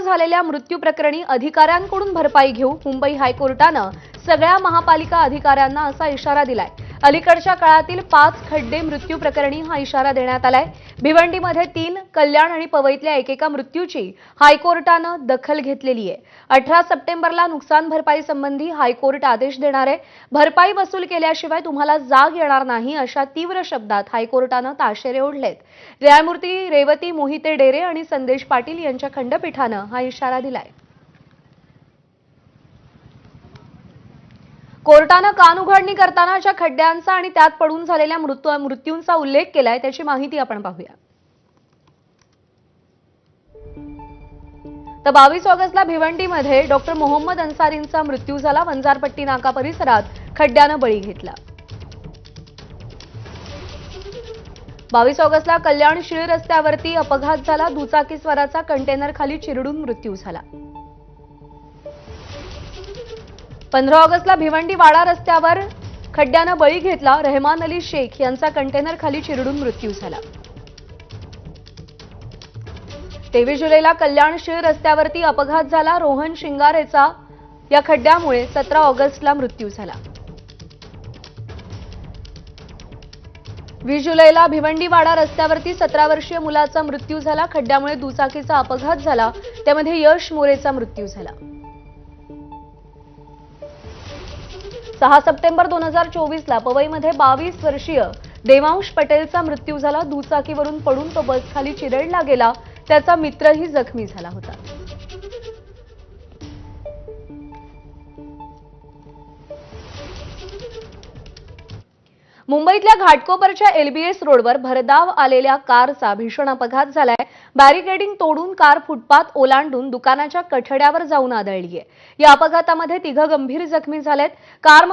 झालेल्या मृत्यू प्रकरणी अधिकाऱ्यांकडून भरपाई घेऊ. मुंबई हायकोर्टानं सगळ्या महापालिका अधिकाऱ्यांना असा इशारा दिलाय. अलीकडच्या काळातील 5 खड्डे मृत्यू प्रकरणी हा इशारा देण्यात आलाय. भिवंडीमध्ये 3, कल्याण आणि पवईतल्या एकेका मृत्यूची हायकोर्टानं दखल घेतलेली आहे. 18 सप्टेंबरला नुकसान भरपाई संबंधी हायकोर्ट आदेश देणार आहे. भरपाई वसूल केल्याशिवाय तुम्हाला जाग येणार नाही अशा तीव्र शब्दात हायकोर्टानं ताशेरे ओढलेत. न्यायमूर्ती रेवती मोहिते डेरे आणि संदेश पाटील यांच्या खंडपीठानं हा इशारा दिलाय. कोर्टानं कानउघडणी करताना ज्या खड्ड्यांचा आणि त्यात पडून झालेल्या मृत्यूंचा उल्लेख केलाय त्याची माहिती आपण पाहूया. तर 22 ऑगस्टला भिवंडीमध्ये डॉक्टर मोहम्मद अन्सारींचा मृत्यू झाला. वंजारपट्टी नाका परिसरात खड्ड्यानं बळी घेतला. 22 ऑगस्टला कल्याण शिळ रस्त्यावरती अपघात झाला. दुचाकीस्वाराचा कंटेनर खाली चिरडून मृत्यू झाला. 15 ऑगस्टला भिवंडी वाडा रस्त्यावर खड्ड्यानं बळी घेतला. रहमान अली शेख यांचा कंटेनर खाली चिरडून मृत्यू झाला. 23 जुलैला कल्याण शिळ रस्त्यावरती अपघात झाला. रोहन शिंगारेचा या खड्ड्यामुळे 17 ऑगस्टला मृत्यू झाला. 20 जुलैला भिवंडी वाडा रस्त्यावरती 17 वर्षीय मुलाचा मृत्यू झाला. खड्ड्यामुळे दुचाकीचा अपघात झाला. त्यामध्ये यश मोरेचा मृत्यू झाला. 6 सप्टेंबर 2024ला पवईमध्ये 22 वर्षीय देवांश पटेलचा मृत्यू झाला. दुचाकीवरून पडून तो बसखाली चिरडला गेला. त्याचा मित्रही जखमी झाला होता. मुंबईतल्या घाटकोपरच्या एलबीएस रोडवर भरधाव आलेल्या कारचा भीषण अपघात झालाय. बॅरिकेडिंग तोडून कार फुटपाथ ओलांडून दुकानाच्या कठड्यावर जाऊन आदळलीय. या अपघातामध्ये 3 गंभीर जखमी झालेत. कार